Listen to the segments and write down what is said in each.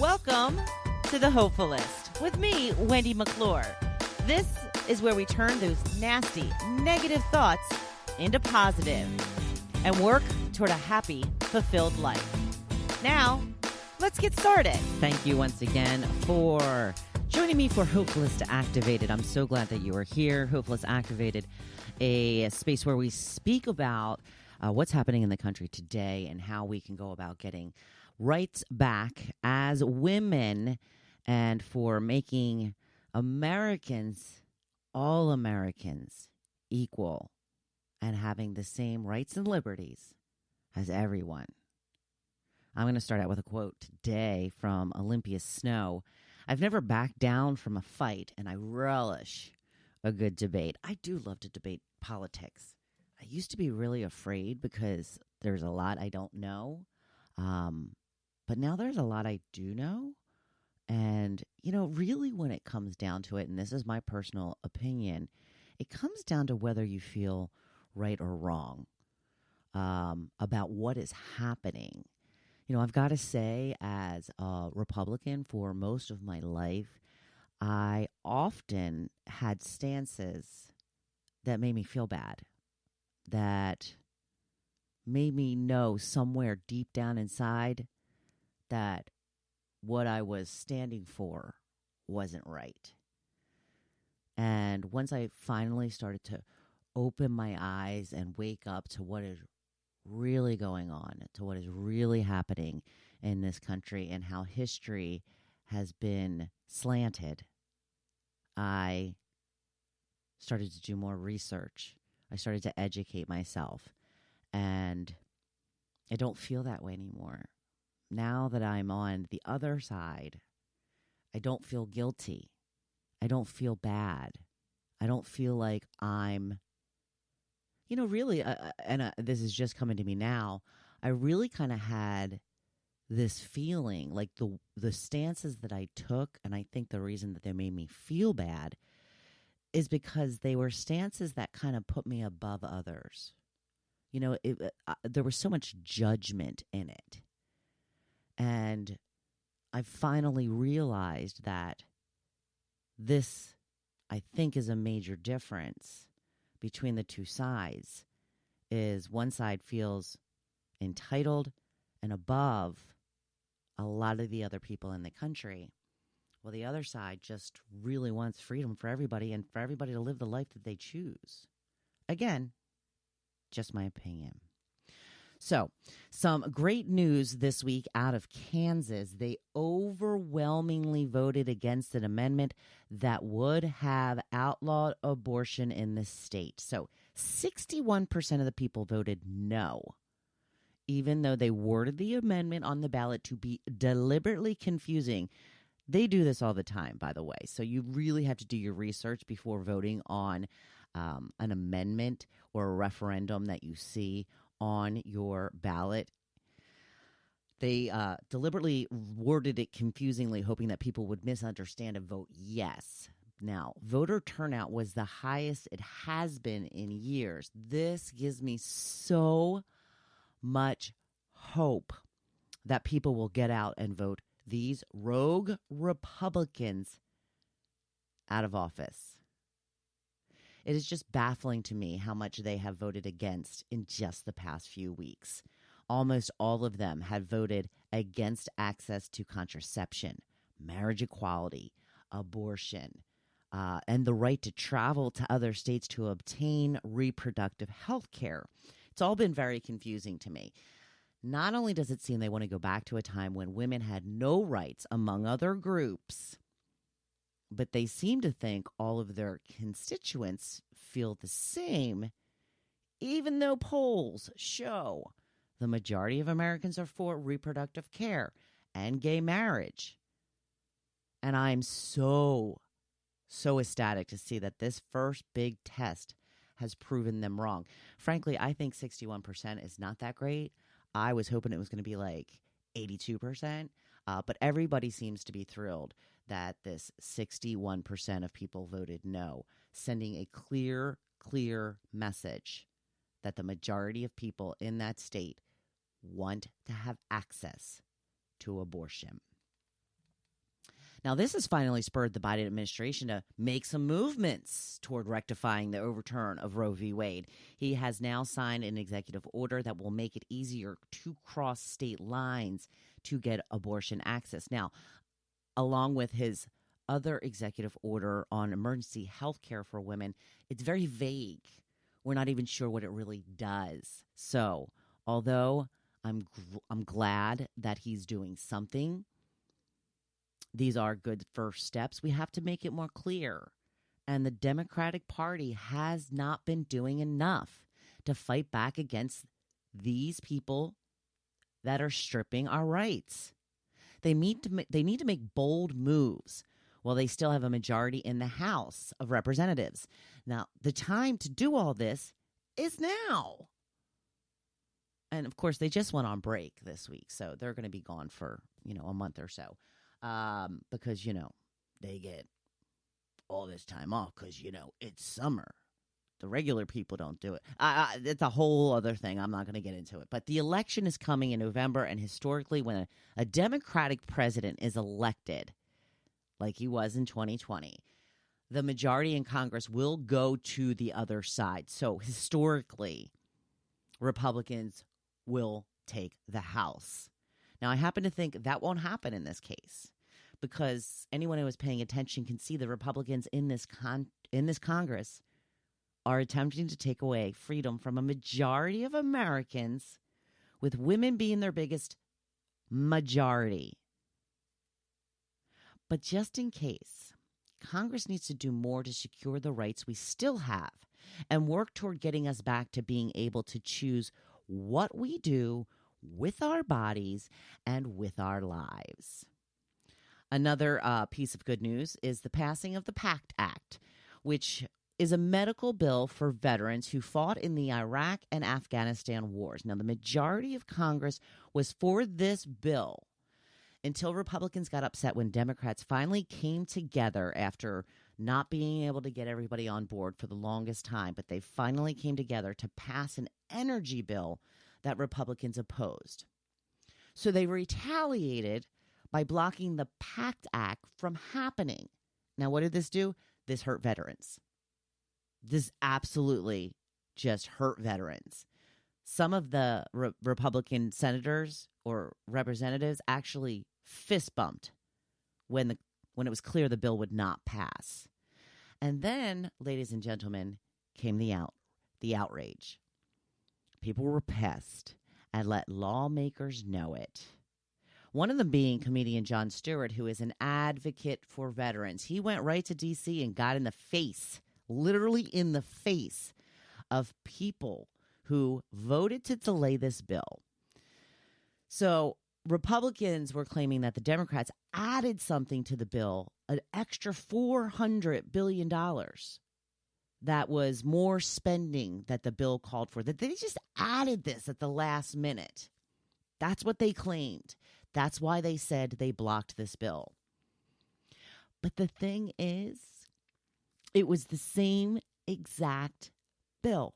Welcome to the Hopefulist with me, Wendy McClure. This is where we turn those nasty, negative thoughts into positive and work toward a happy, fulfilled life. Now, let's get started. Thank you once again for joining me for Hopefulist Activated. I'm so glad that you are here. Hopefulist Activated, a space where we speak about what's happening in the country today and how we can go about getting rights back as women and for making Americans, all Americans, equal and having the same rights and liberties as everyone. I'm going to start out with a quote today from Olympia Snow. I've never backed down from a fight, and I relish a good debate. I do love to debate politics. I used to be really afraid because there's a lot I don't know. But now there's a lot I do know. And, really when it comes down to it, and this is my personal opinion, it comes down to whether you feel right or wrong about what is happening. I've got to say, as a Republican for most of my life, I often had stances that made me feel bad, that made me know somewhere deep down inside that what I was standing for wasn't right. And once I finally started to open my eyes and wake up to what is really going on, to what is really happening in this country and how history has been slanted, I started to do more research. I started to educate myself. And I don't feel that way anymore. Now that I'm on the other side, I don't feel guilty. I don't feel bad. I don't feel like I'm, really, this is just coming to me now, I really kind of had this feeling like the stances that I took, and I think the reason that they made me feel bad is because they were stances that kind of put me above others. There was so much judgment in it. And I finally realized that this, I think, is a major difference between the two sides, is one side feels entitled and above a lot of the other people in the country, while the other side just really wants freedom for everybody and for everybody to live the life that they choose. Again, just my opinion. So, some great news this week out of Kansas. They overwhelmingly voted against an amendment that would have outlawed abortion in the state. So, 61% of the people voted no, even though they worded the amendment on the ballot to be deliberately confusing. They do this all the time, by the way. So, you really have to do your research before voting on an amendment or a referendum that you see on your ballot. They deliberately worded it confusingly, hoping that people would misunderstand and vote yes. Now, voter turnout was the highest it has been in years. This gives me so much hope that people will get out and vote these rogue Republicans out of office. It is just baffling to me how much they have voted against in just the past few weeks. Almost all of them had voted against access to contraception, marriage equality, abortion, and the right to travel to other states to obtain reproductive health care. It's all been very confusing to me. Not only does it seem they want to go back to a time when women had no rights, among other groups, but they seem to think all of their constituents feel the same, even though polls show the majority of Americans are for reproductive care and gay marriage. And I'm so ecstatic to see that this first big test has proven them wrong. Frankly, I think 61% is not that great. I was hoping it was going to be like 82%, but everybody seems to be thrilled that this 61% of people voted no, sending a clear message that the majority of people in that state want to have access to abortion. Now, this has finally spurred the Biden administration to make some movements toward rectifying the overturn of Roe v. Wade. He has now signed an executive order that will make it easier to cross state lines to get abortion access. Now, along with his other executive order on emergency health care for women, it's very vague. We're not even sure what it really does. So, although I'm glad that he's doing something, these are good first steps. We have to make it more clear. And the Democratic Party has not been doing enough to fight back against these people that are stripping our rights. They need to make bold moves while they still have a majority in the House of Representatives. Now, the time to do all this is now. And, of course, they just went on break this week, so they're going to be gone for, a month or so. Because, they get all this time off because, it's summer. The regular people don't do it. It's a whole other thing. I'm not going to get into it. But the election is coming in November, and historically, when a Democratic president is elected, like he was in 2020, the majority in Congress will go to the other side. So historically, Republicans will take the House. Now, I happen to think that won't happen in this case because anyone who is paying attention can see the Republicans in this Congress are attempting to take away freedom from a majority of Americans, with women being their biggest majority. But just in case, Congress needs to do more to secure the rights we still have and work toward getting us back to being able to choose what we do with our bodies and with our lives. Another piece of good news is the passing of the PACT Act, which is a medical bill for veterans who fought in the Iraq and Afghanistan wars. Now, the majority of Congress was for this bill until Republicans got upset when Democrats finally came together after not being able to get everybody on board for the longest time. But they finally came together to pass an energy bill that Republicans opposed. So they retaliated by blocking the PACT Act from happening. Now, what did this do? This hurt veterans. This absolutely just hurt veterans. Some of the Republican senators or representatives actually fist bumped when it was clear the bill would not pass. And then, ladies and gentlemen, came the outrage. People were pissed and let lawmakers know it. One of them being comedian Jon Stewart, who is an advocate for veterans. He went right to D.C. and got in the face, literally in the face, of people who voted to delay this bill. So Republicans were claiming that the Democrats added something to the bill, an extra $400 billion. That was more spending that the bill called for, that they just added this at the last minute. That's what they claimed. That's why they said they blocked this bill. But the thing is, it was the same exact bill.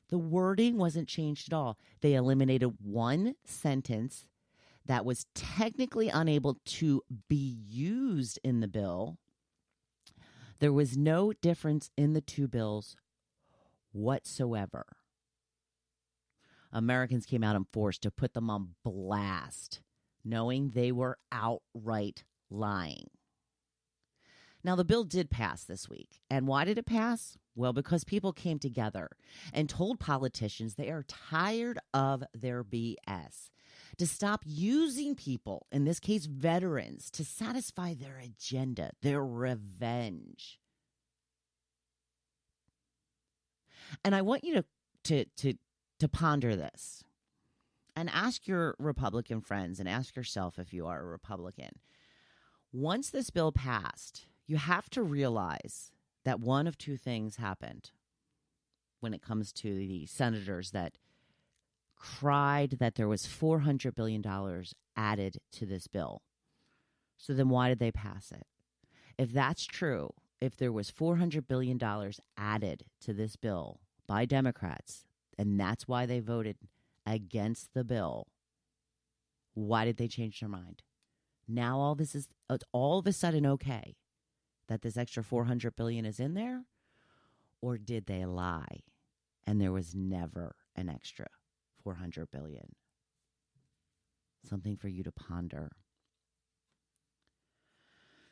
The wording wasn't changed at all. They eliminated one sentence that was technically unable to be used in the bill. There was no difference in the two bills whatsoever. Americans came out in force to put them on blast, knowing they were outright lying. Now, the bill did pass this week. And why did it pass? Well, because people came together and told politicians they are tired of their BS, to stop using people, in this case veterans, to satisfy their agenda, their revenge. And I want you to ponder this and ask your Republican friends and ask yourself if you are a Republican. Once this bill passed, you have to realize that one of two things happened when it comes to the senators that cried that there was $400 billion added to this bill. So then why did they pass it? If that's true, if there was $400 billion added to this bill by Democrats, and that's why they voted against the bill, why did they change their mind? Now it's all of a sudden okay that this extra $400 billion is in there? Or did they lie and there was never an extra $400 billion? Something for you to ponder.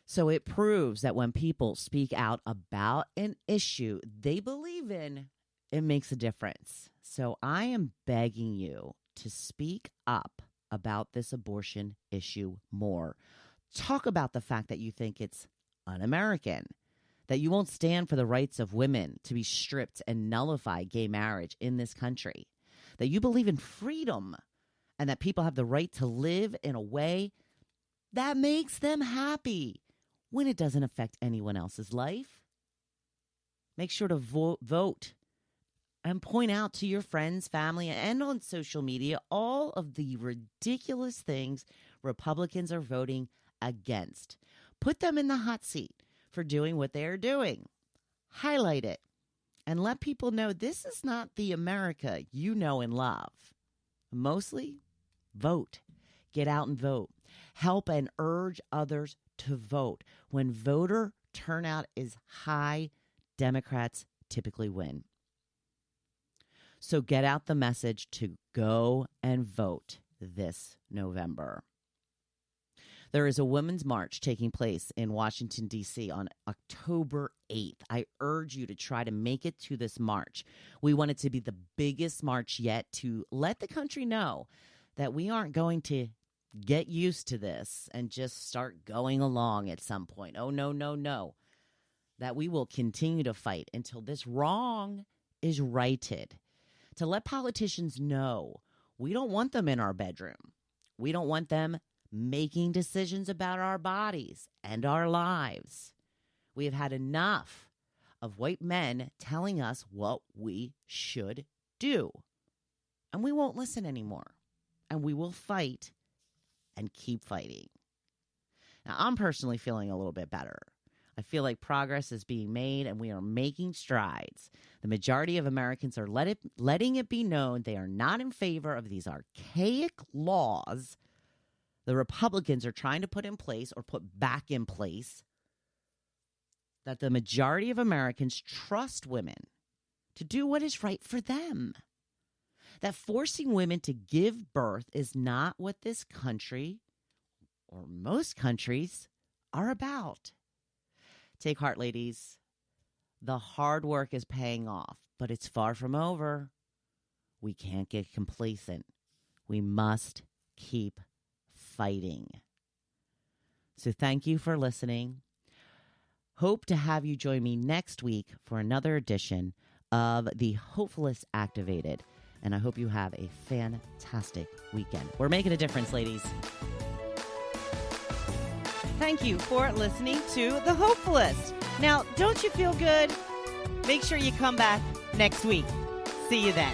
So it proves that when people speak out about an issue they believe in, it makes a difference. So I am begging you to speak up about this abortion issue more. Talk about the fact that you think it's un-American, that you won't stand for the rights of women to be stripped and nullify gay marriage in this country, that you believe in freedom and that people have the right to live in a way that makes them happy when it doesn't affect anyone else's life. Make sure to vote and point out to your friends, family, and on social media all of the ridiculous things Republicans are voting against. Put them in the hot seat for doing what they are doing. Highlight it and let people know this is not the America you know and love. Mostly, vote. Get out and vote. Help and urge others to vote. When voter turnout is high, Democrats typically win. So get out the message to go and vote this November. There is a women's march taking place in Washington, D.C. on October 8th. I urge you to try to make it to this march. We want it to be the biggest march yet to let the country know that we aren't going to get used to this and just start going along at some point. Oh, no, no, no. That we will continue to fight until this wrong is righted. To let politicians know we don't want them in our bedroom. We don't want them making decisions about our bodies and our lives. We have had enough of white men telling us what we should do. And we won't listen anymore. And we will fight and keep fighting. Now, I'm personally feeling a little bit better. I feel like progress is being made and we are making strides. The majority of Americans are letting it be known they are not in favor of these archaic laws the Republicans are trying to put in place or put back in place, that the majority of Americans trust women to do what is right for them. That forcing women to give birth is not what this country or most countries are about. Take heart, ladies. The hard work is paying off, but it's far from over. We can't get complacent. We must keep fighting. So thank you for listening. Hope to have you join me next week for another edition of the Hopefulist Activated. And I hope you have a fantastic weekend. We're making a difference, ladies. Thank you for listening to The Hopefulist. Now, don't you feel good? Make sure you come back next week. See you then.